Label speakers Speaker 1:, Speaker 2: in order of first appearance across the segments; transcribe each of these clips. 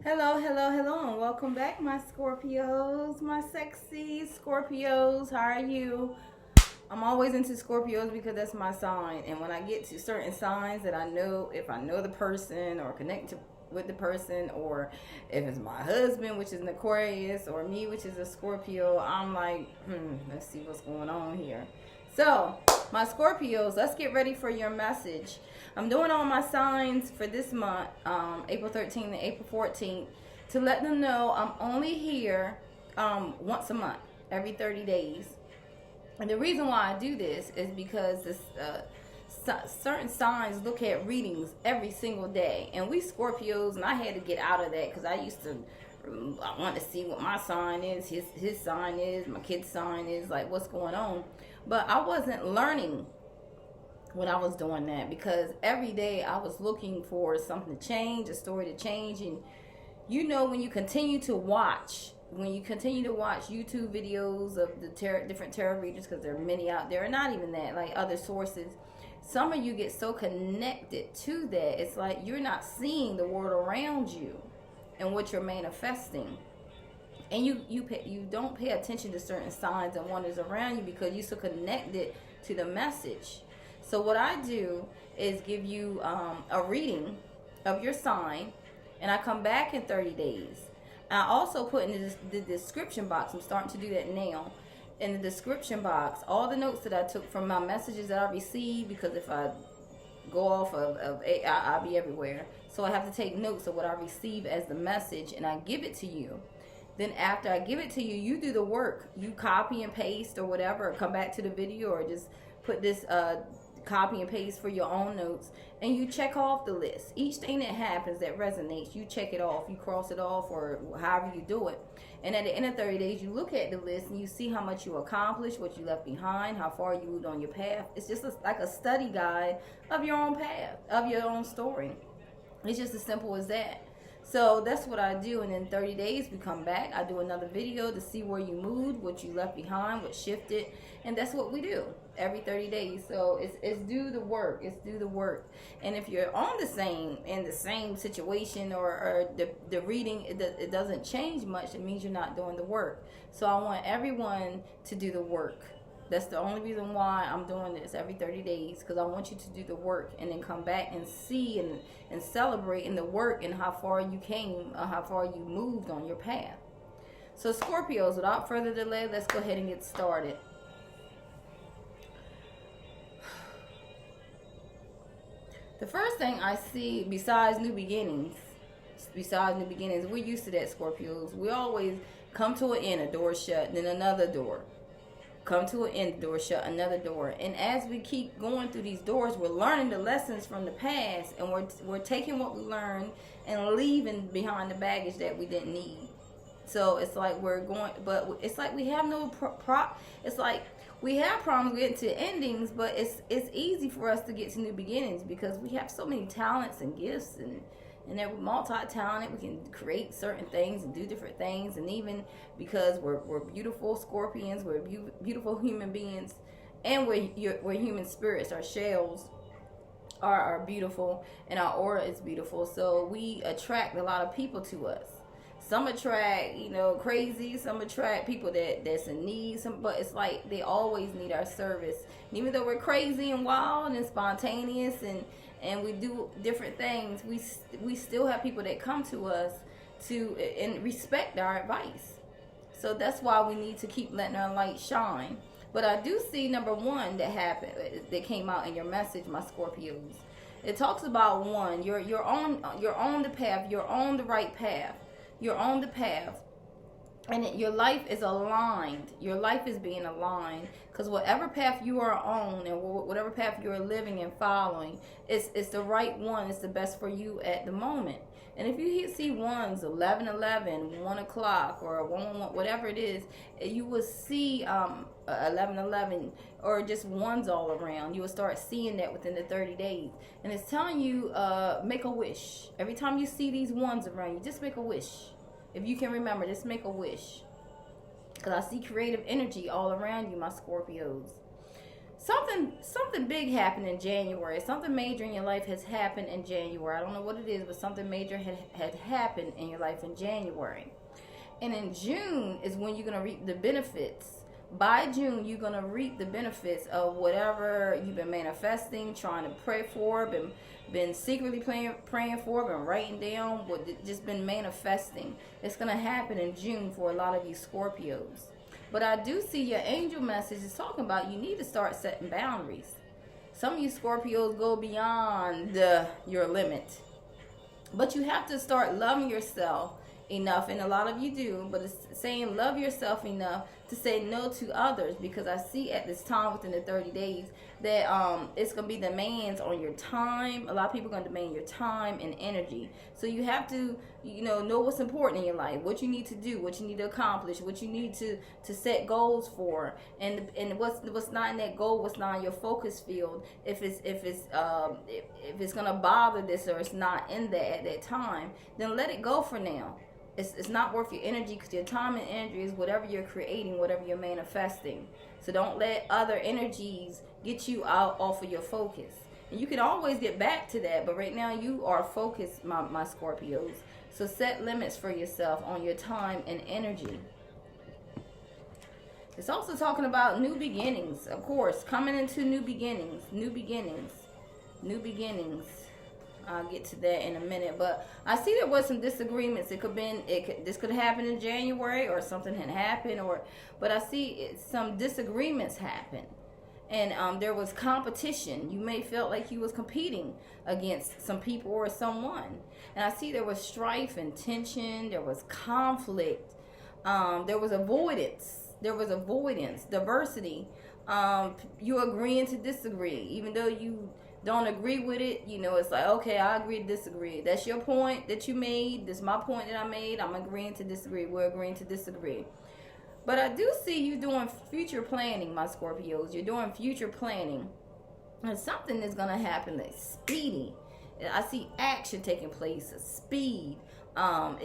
Speaker 1: Hello, hello, hello, and welcome back, my Scorpios, my sexy Scorpios. How are you? I'm always into Scorpios because that's my sign. And when I get to certain signs that I know, if I know the person or with the person, or if it's my husband, which is an Aquarius, or me, which is a Scorpio, I'm like, let's see what's going on here. So, my Scorpios, let's get ready for your message. I'm doing all my signs for this month, April 13th and April 14th, to let them know I'm only here once a month, every 30 days. And the reason why I do this is because certain signs look at readings every single day. And we Scorpios, and I had to get out of that because I want to see what my sign is, his sign is, my kid's sign is, like what's going on. But I wasn't learning when I was doing that, because every day I was looking for something to change, a story to change. And you know, when you continue to watch YouTube videos of the different tarot readers, because there are many out there, and not even that, like other sources, some of you get so connected to that, it's like you're not seeing the world around you and what you're manifesting. And you don't pay attention to certain signs and wonders around you because you're so connected to the message. So what I do is give you a reading of your sign, and I come back in 30 days. I also put in the description box, I'm starting to do that now, in the description box, all the notes that I took from my messages that I received, because if I go off I'll be everywhere. So I have to take notes of what I receive as the message, and I give it to you. Then after I give it to you, you do the work. You copy and paste or whatever, or come back to the video, or just put this copy and paste for your own notes, and you check off the list. Each thing that happens that resonates, you check it off, you cross it off, or however you do it. And at the end of 30 days, you look at the list and you see how much you accomplished, what you left behind, how far you moved on your path. It's just like a study guide of your own path, of your own story. It's just as simple as that. So that's what I do, and in 30 days we come back. I do another video to see where you moved, what you left behind, what shifted, and that's what we do every 30 days. So it's do the work. It's do the work. And if you're in the same situation, or the reading it doesn't change much, it means you're not doing the work. So I want everyone to do the work. That's the only reason why I'm doing this every 30 days, because I want you to do the work and then come back and see and celebrate in the work and how far you came, or how far you moved on your path. So Scorpios, without further delay, let's go ahead and get started. The first thing I see, besides new beginnings, we're used to that, Scorpios. We always come to an end, a door shut, then another door. Come to an end, door shut, another door. And as we keep going through these doors, we're learning the lessons from the past, and we're taking what we learned and leaving behind the baggage that we didn't need. So it's like but it's like we have it's like we have problems getting to endings, but it's easy for us to get to new beginnings because we have so many talents and gifts, and they're multi-talented. We can create certain things and do different things. And even because we're beautiful Scorpions, we're beautiful human beings, and we're human spirits. Our shells are beautiful, and our aura is beautiful. So we attract a lot of people to us. Some attract, crazy. Some attract people that's in need. But it's like they always need our service. And even though we're crazy and wild and spontaneous and we do different things, we still have people that come to us and respect our advice. So that's why we need to keep letting our light shine. But I do see number one that came out in your message, my Scorpios. It talks about one, you're on the path, you're on the right path, you're on the path. And your life is aligned. Your life is being aligned, because whatever path you are on and whatever path you're living and following, it's the right one. It's the best for you at the moment. And if you see ones, 11:11, 1 o'clock, or 1:1, whatever it is, you will see 11:11, or just ones all around. You will start seeing that within the 30 days. And it's telling you, make a wish. Every time you see these ones around you, just make a wish. If you can remember, just make a wish. Because I see creative energy all around you, my Scorpios. something big happened in January. Something major in your life has happened in January. I don't know what it is, but something major had happened in your life in January. And in June is when you're going to reap the benefits. By June, you're going to reap the benefits of whatever you've been manifesting, trying to pray for, been secretly praying for, been writing down, just been manifesting. It's going to happen in June for a lot of you Scorpios. But I do see your angel message is talking about you need to start setting boundaries. Some of you Scorpios go beyond your limit. But you have to start loving yourself enough, and a lot of you do, but it's saying love yourself enough to say no to others, because I see at this time within the 30 days that it's going to be demands on your time. A lot of people are going to demand your time and energy. So you have to, know what's important in your life, what you need to do, what you need to accomplish, what you need to set goals for, and what's not in that goal, what's not in your focus field. If it's going to bother this, or it's not in there at that time, then let it go for now. It's not worth your energy, because your time and energy is whatever you're creating, whatever you're manifesting. So don't let other energies get you out off of your focus. And you can always get back to that, but right now you are focused, my Scorpios. So set limits for yourself on your time and energy. It's also talking about new beginnings, of course, coming into new beginnings. I'll get to that in a minute, but I see there was some disagreements. This could happen in January, or something had happened, but I see some disagreements happen, and there was competition. You may felt like you was competing against some people or someone, and I see there was strife and tension. There was conflict. There was avoidance. Diversity. You agreeing to disagree, even though you don't agree with it. It's like, okay, I agree to disagree. That's your point that you made. This is my point that I made. I'm agreeing to disagree. We're agreeing to disagree. But I do see you doing future planning, my Scorpios. You're doing future planning. And something is going to happen that's speedy. I see action taking place, speed.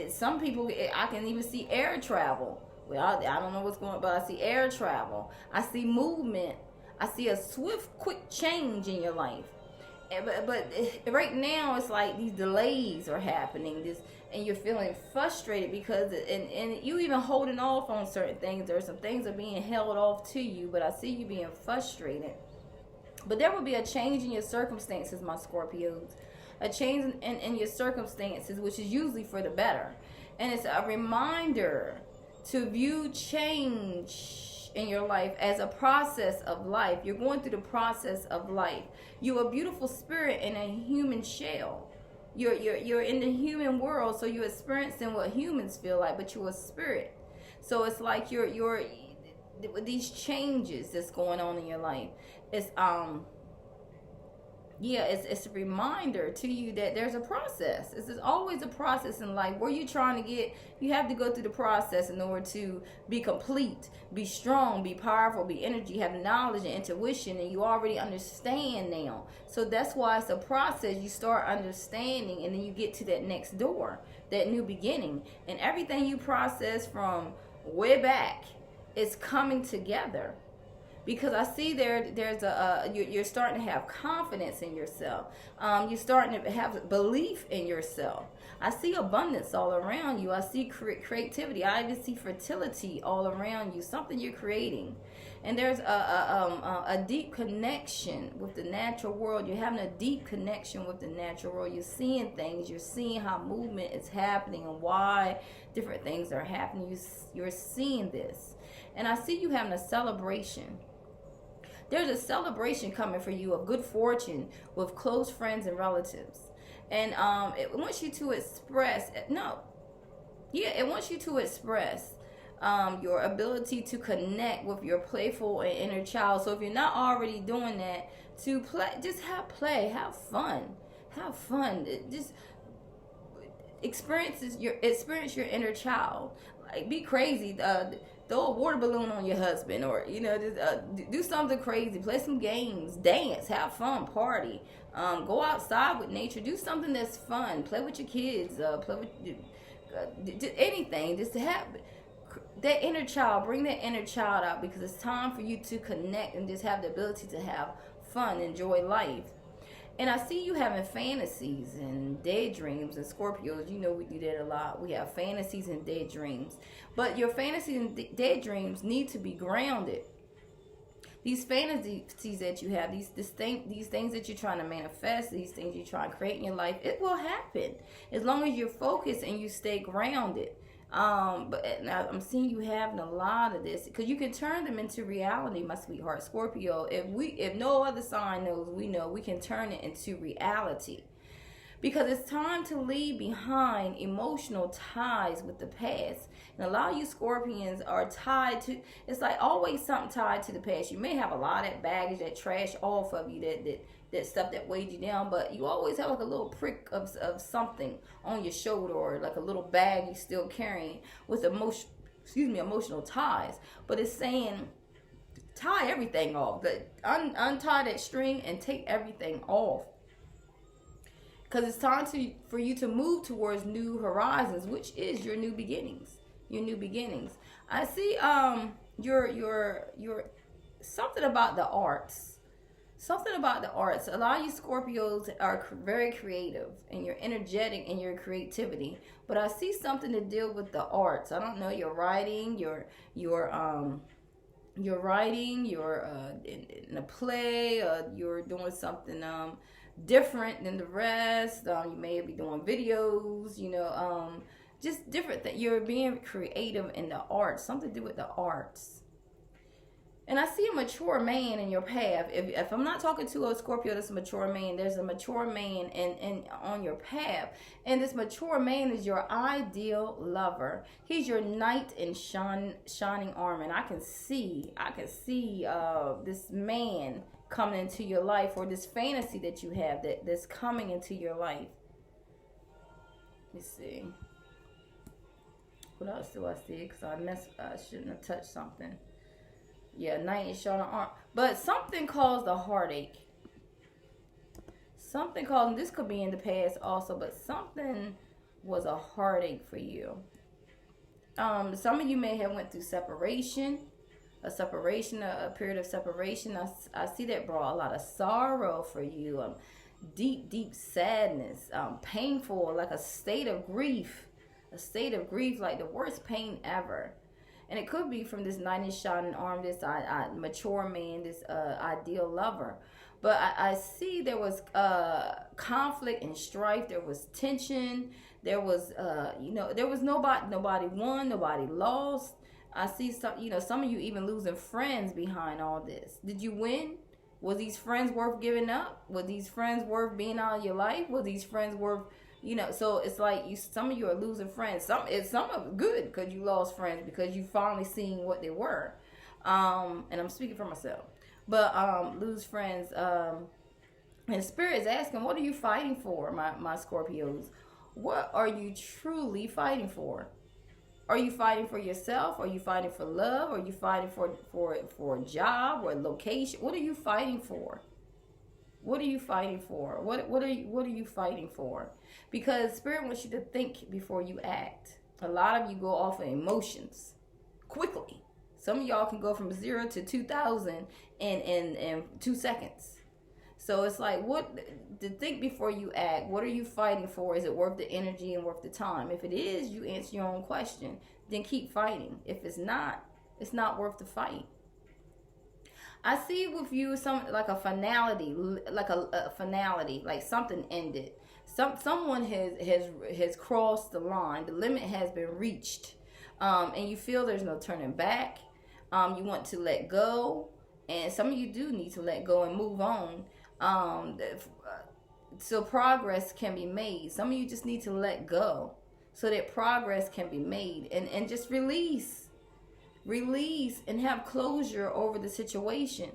Speaker 1: Some people, I can even see air travel. Well, I don't know what's going on, but I see air travel. I see movement. I see a swift, quick change in your life. But right now, it's like these delays are happening. And you're feeling frustrated because, and you even holding off on certain things. There are some things that are being held off to you, but I see you being frustrated. But there will be a change in your circumstances, my Scorpios. A change in your circumstances, which is usually for the better. And it's a reminder to view change in your life as a process of life. You're going through the process of life. You're a beautiful spirit in a human shell. You're in the human world, so you're experiencing what humans feel like, but you're a spirit. So it's like you're these changes that's going on in your life. It's it's a reminder to you that there's a process. There's always a process in life. Where you're trying to get, you have to go through the process in order to be complete, be strong, be powerful, be energy, have knowledge and intuition, and you already understand now. So that's why it's a process. You start understanding, and then you get to that next door, that new beginning. And everything you process from way back is coming together. Because I see you're starting to have confidence in yourself. You're starting to have belief in yourself. I see abundance all around you. I see creativity. I even see fertility all around you. Something you're creating. And there's a deep connection with the natural world. You're having a deep connection with the natural world. You're seeing things. You're seeing how movement is happening and why different things are happening. You're seeing this. And I see you having a celebration. There's a celebration coming for you of good fortune with close friends and relatives. And it wants you to express, it wants you to express your ability to connect with your playful and inner child. So if you're not already doing that, to play, just have fun. Just experience your inner child. Like, be crazy. Throw a water balloon on your husband, or just, do something crazy. Play some games, dance, have fun, party. Go outside with nature. Do something that's fun. Play with your kids. Play with anything. Just to have that inner child, bring that inner child out, because it's time for you to connect and just have the ability to have fun, enjoy life. And I see you having fantasies and daydreams, and Scorpios, you know we do that a lot. We have fantasies and daydreams. But your fantasies and daydreams need to be grounded. These fantasies that you have, these things that you're trying to manifest, these things you're trying to create in your life, it will happen as long as you're focused and you stay grounded. But now I'm seeing you having a lot of this, because you can turn them into reality, my sweetheart Scorpio. If no other sign knows, we know we can turn it into reality, because it's time to leave behind emotional ties with the past. And a lot of you Scorpions are tied to, it's like always something tied to the past. You may have a lot of that baggage, that trash off of you, that stuff that weighed you down, but you always have like a little prick of something on your shoulder, or like a little bag you're still carrying with emotional ties. But it's saying tie everything off. Untie that string and take everything off, because it's time for you to move towards new horizons, which is your new beginnings. Your new beginnings. I see your something about the arts. Something about the arts. A lot of you Scorpios are very creative, and you're energetic in your creativity. But I see something to deal with the arts. I don't know, you're writing, you're writing, you're in a play, you're doing something different than the rest. You may be doing videos, you know, just different things. You're being creative in the arts, something to do with the arts. And I see a mature man in your path. If I'm not talking to a Scorpio that's a mature man, there's a mature man in on your path. And this mature man is your ideal lover. He's your knight in shining armor. And I can see this man coming into your life, or this fantasy that you have that's coming into your life. Let me see. What else do I see? Because I shouldn't have touched something. Yeah, knight in shining armor. But something caused a heartache. Something caused, this could be in the past also, but something was a heartache for you. Some of you may have went through separation. A period of separation. I see that brought a lot of sorrow for you. Deep sadness. Painful, like a state of grief. A state of grief, like the worst pain ever. And it could be from this knight in shining armor, this mature man, this ideal lover. But I see there was conflict and strife. There was tension. There was, there was nobody won, nobody lost. I see some of you even losing friends behind all this. Did you win? Was these friends worth giving up? Were these friends worth being out of your life? Were these friends worth, so it's like some of you are losing friends. Some of it good because you lost friends, because you finally seen what they were. And I'm speaking for myself. But lose friends. And Spirit is asking, what are you fighting for, my Scorpios? What are you truly fighting for? Are you fighting for yourself? Are you fighting for love? Are you fighting for a job or a location? What are you fighting for? What are you fighting for? What are you fighting for? Because Spirit wants you to think before you act. A lot of you go off of emotions quickly. Some of y'all can go from 0 to 2,000 in 2 seconds. So it's like, to think before you act. What are you fighting for? Is it worth the energy and worth the time? If it is, you answer your own question. Then keep fighting. If it's not worth the fight. I see with you like a finality, like something ended. Someone has crossed the line. The limit has been reached, and you feel there's no turning back. You want to let go, and some of you do need to let go and move on. So progress can be made. Some of you just need to let go so that progress can be made, and just release and have closure over the situation.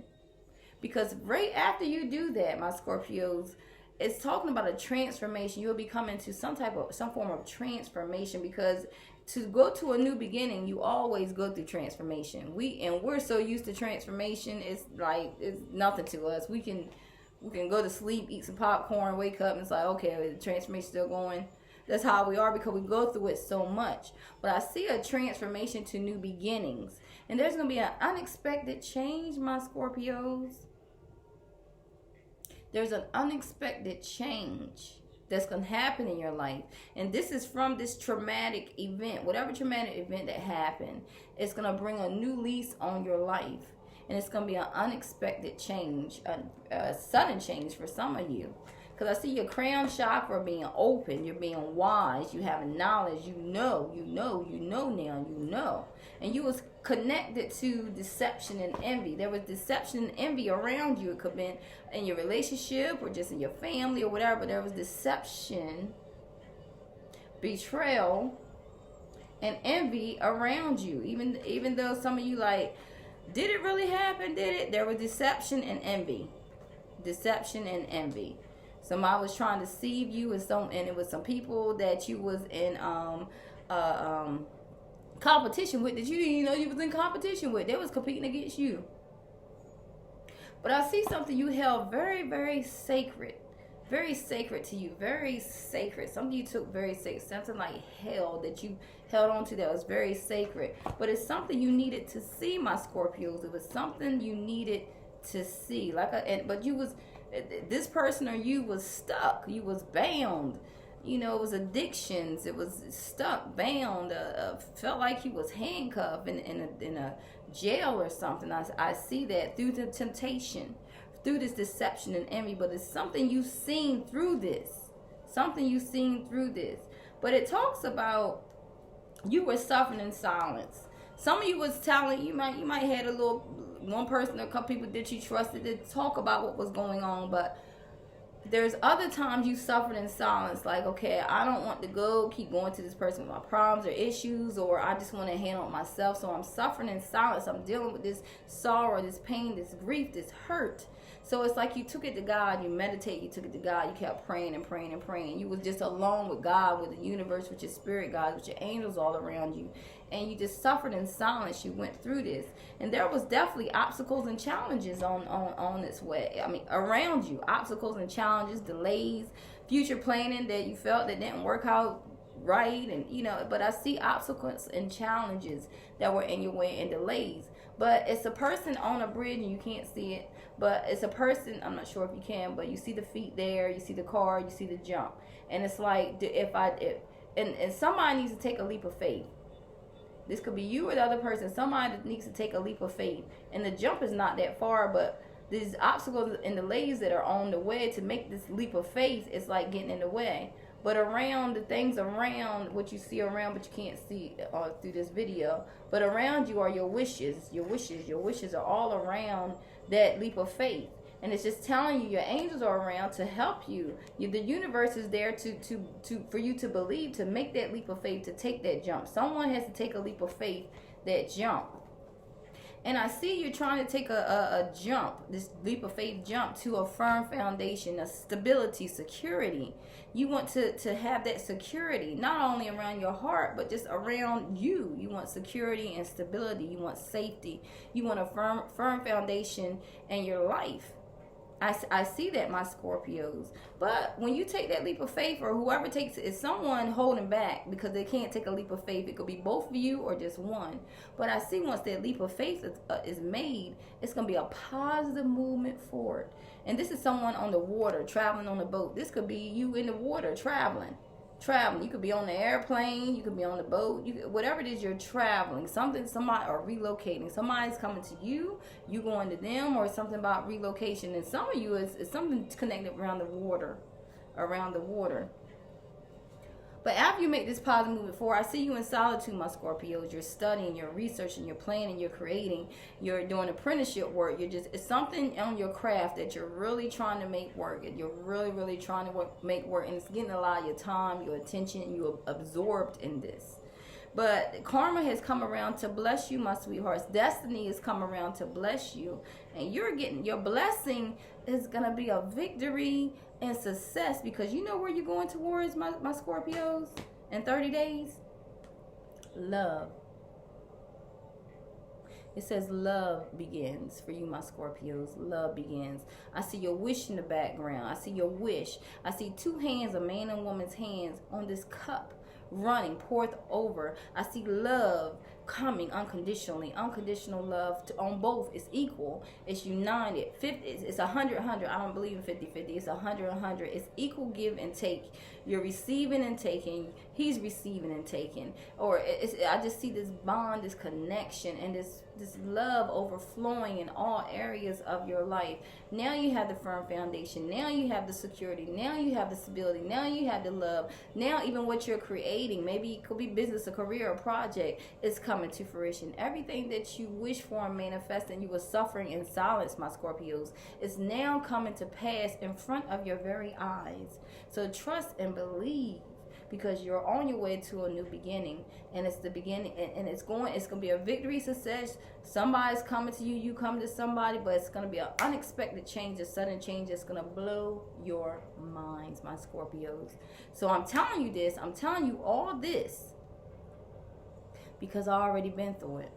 Speaker 1: Because right after you do that, my Scorpios, it's talking about a transformation. You'll be coming to some form of transformation, because to go to a new beginning, you always go through transformation. We're so used to transformation, it's nothing to us. We can go to sleep, eat some popcorn, wake up, and it's like, okay, the transformation's still going. That's how we are, because we go through it so much. But I see a transformation to new beginnings. And there's going to be an unexpected change, my Scorpios. There's an unexpected change that's going to happen in your life. And this is from this traumatic event. Whatever traumatic event that happened, it's going to bring a new lease on your life. And it's going to be an unexpected change, a sudden change for some of you. Because I see your crown chakra being open. You're being wise. You have knowledge. You know now. You know. And you was connected to deception and envy. There was deception and envy around you. It could have been in your relationship or just in your family or whatever. But there was deception, betrayal, and envy around you. Even though some of you like, did it really happen? Did it? There was deception and envy. Deception and envy. Somebody was trying to deceive you, and it was some people that you was in competition with that you didn't even know you was in competition with. They was competing against you. But I see something you held very, very sacred. Very sacred to you. Very sacred. Something you took very sacred. Something like hell that you held on to that was very sacred. But it's something you needed to see, my Scorpios. It was something you needed to see. But you was... This person or you was stuck. You was bound. You know, it was addictions. It was stuck, bound. Felt like you was handcuffed in a jail or something. I see that through the temptation, through this deception and envy. But it's something you've seen through this. Something you've seen through this. But it talks about you were suffering in silence. Some of you was telling, you might had a little, one person or a couple people that you trusted to talk about what was going on, but there's other times you suffered in silence, like, okay, I don't want to keep going to this person with my problems or issues, or I just want to handle it myself, so I'm suffering in silence. I'm dealing with this sorrow, this pain, this grief, this hurt. So it's like you took it to God, you meditate, you took it to God, you kept praying and praying and praying. You was just alone with God, with the universe, with your spirit God, with your angels all around you. And you just suffered in silence. You went through this. And there was definitely obstacles and challenges on its way. I mean, around you. Obstacles and challenges, delays, future planning that you felt that didn't work out right. And, you know, but I see obstacles and challenges that were in your way and delays. But it's a person on a bridge and you can't see it. But it's a person, I'm not sure if you can, but you see the feet there, you see the car, you see the jump. And it's like, and somebody needs to take a leap of faith. This could be you or the other person. Somebody needs to take a leap of faith. And the jump is not that far, but these obstacles and delays that are on the way to make this leap of faith is like getting in the way. But around, the things around, what you see around, but you can't see through this video. But around you are your wishes. Your wishes are all around that leap of faith. And it's just telling you your angels are around to help you. The universe is there for you to believe, to make that leap of faith, to take that jump. Someone has to take a leap of faith, that jump. And I see you're trying to take a jump, this leap of faith jump to a firm foundation, a stability, security. You want to have that security, not only around your heart, but just around you. You want security and stability. You want safety. You want a firm foundation in your life. I see that, my Scorpios. But when you take that leap of faith, or whoever takes it, is someone holding back because they can't take a leap of faith. It could be both of you or just one. But I see once that leap of faith is made, it's going to be a positive movement forward. And this is someone on the water, traveling on the boat. This could be you in the water, traveling. You could be on the airplane, you could be on the boat, whatever it is you're traveling, somebody, or relocating. Somebody's coming to you, you going to them, or something about relocation. And some of you is something connected around the water. But after you make this positive movement forward, I see you in solitude, my Scorpios. You're studying, you're researching, you're planning, you're creating, you're doing apprenticeship work. It's something on your craft that you're really trying to make work. You're really, really trying to make work. And it's getting a lot of your time, your attention. You're absorbed in this. But karma has come around to bless you, my sweethearts. Destiny has come around to bless you. And your blessing is going to be a victory and success, because you know where you're going towards, my Scorpios, in 30 days? Love. It says love begins for you, my Scorpios. Love begins. I see your wish in the background. I see your wish. I see two hands, a man and woman's hands, on this cup running, poured over. I see love coming unconditionally. Unconditional love on both. It's equal. It's united. 50, it's 100-100. I don't believe in 50-50. It's 100-100. It's equal give and take. You're receiving and taking. He's receiving and taking. Or I just see this bond, this connection, and this love overflowing in all areas of your life. Now you have the firm foundation. Now you have the security. Now you have the stability. Now you have the love. Now even what you're creating, maybe it could be business, a career, a project, is coming to fruition. Everything that you wish for and manifest and you were suffering in silence, my Scorpios, is now coming to pass in front of your very eyes. So trust and believe, because you're on your way to a new beginning, and it's the beginning, and it's gonna be a victory, success. Somebody's coming to you, you come to somebody, but it's gonna be an unexpected change, a sudden change that's gonna blow your minds, my Scorpios. So I'm telling you this, I'm telling you all this because I already been through it.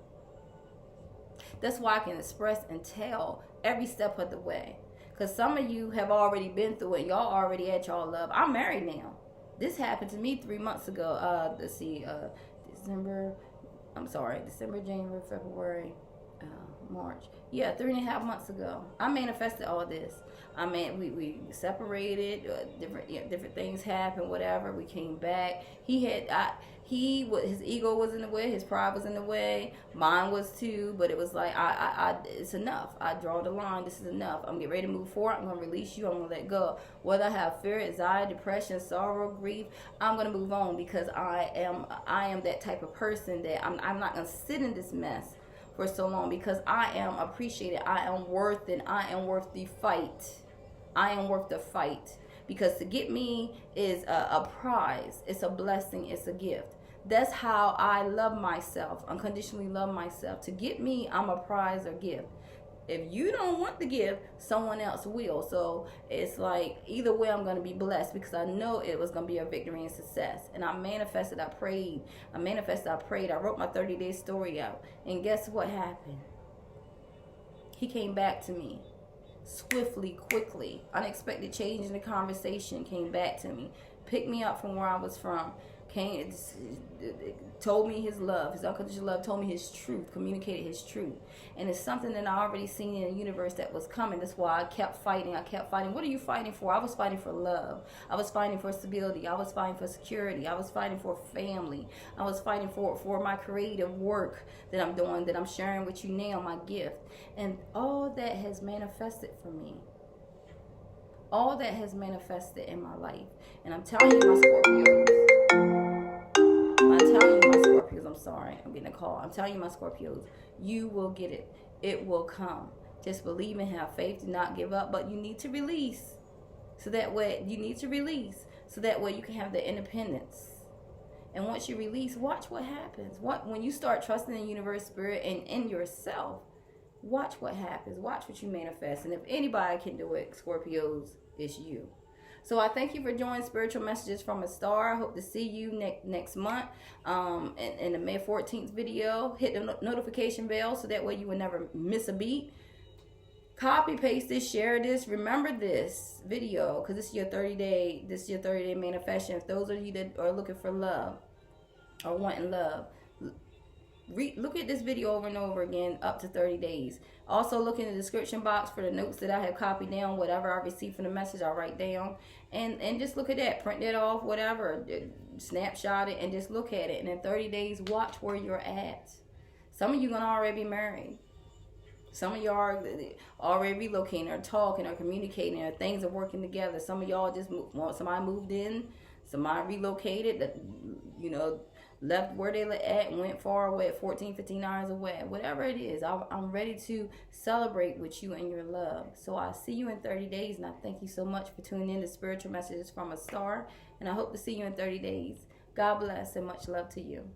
Speaker 1: That's why I can express and tell every step of the way, because some of you have already been through it. Y'all already at y'all love. I'm married now. This happened to me 3 months ago. Let's see, December, January, February, March. Yeah, 3.5 months ago. I manifested all this. I mean, we separated. Different things happened. Whatever. We came back. His ego was in the way. His pride was in the way. Mine was too. But it was like, it's enough. I draw the line. This is enough. I'm getting ready to move forward. I'm gonna release you. I'm gonna let go. Whether I have fear, anxiety, depression, sorrow, grief, I'm gonna move on, because I am that type of person that I'm not gonna sit in this mess for so long, because I am appreciated. I am worth it. I am worth the fight. I am worth the fight. Because to get me is a prize. It's a blessing. It's a gift. That's how I love myself, unconditionally love myself. To get me, I'm a prize or gift. If you don't want the gift, someone else will. So it's like, either way, I'm going to be blessed, because I know it was going to be a victory and success. And I manifested, I prayed. I manifested, I prayed. I wrote my 30-day story out. And guess what happened? He came back to me. Swiftly, quickly. Unexpected change in the conversation came back to me. Picked me up from where I was from. Told me his love, his unconditional love, told me his truth, communicated his truth. And it's something that I already seen in the universe that was coming. That's why I kept fighting. What are you fighting for? I was fighting for love. I was fighting for stability. I was fighting for security. I was fighting for family. I was fighting for my creative work that I'm doing, that I'm sharing with you now, my gift. And all that has manifested for me. All that has manifested in my life. And I'm telling you, my Scorpios. I'm sorry, I'm getting a call. I'm telling you, my Scorpios, you will get it. It will come. Just believe and have faith. Do not give up, but you need to release. So that way, so that way you can have the independence. And once you release, watch what happens. When you start trusting in the universe, spirit, and in yourself, watch what happens. Watch what you manifest. And if anybody can do it, Scorpios, it's you. So I thank you for joining Spiritual Messages from a Star. I hope to see you next month in the May 14th video. Hit the notification bell so that way you will never miss a beat. Copy, paste this, share this. Remember this video, because this is your 30-day manifestation. If those of you that are looking for love or wanting love, look at this video over and over again up to 30 days. Also look in the description box for the notes that I have copied down. Whatever I receive from the message, I'll write down. And just look at that. Print that off, whatever. Snapshot it and just look at it. And in 30 days, watch where you're at. Some of you going to already be married. Some of y'all are already relocating or talking or communicating, or things are working together. Some of y'all just somebody moved in. Somebody relocated, left where they at, went far away, 14, 15 hours away. Whatever it is, I'm ready to celebrate with you and your love. So I'll see you in 30 days, and I thank you so much for tuning in to Spiritual Messages from a Star, and I hope to see you in 30 days. God bless and much love to you.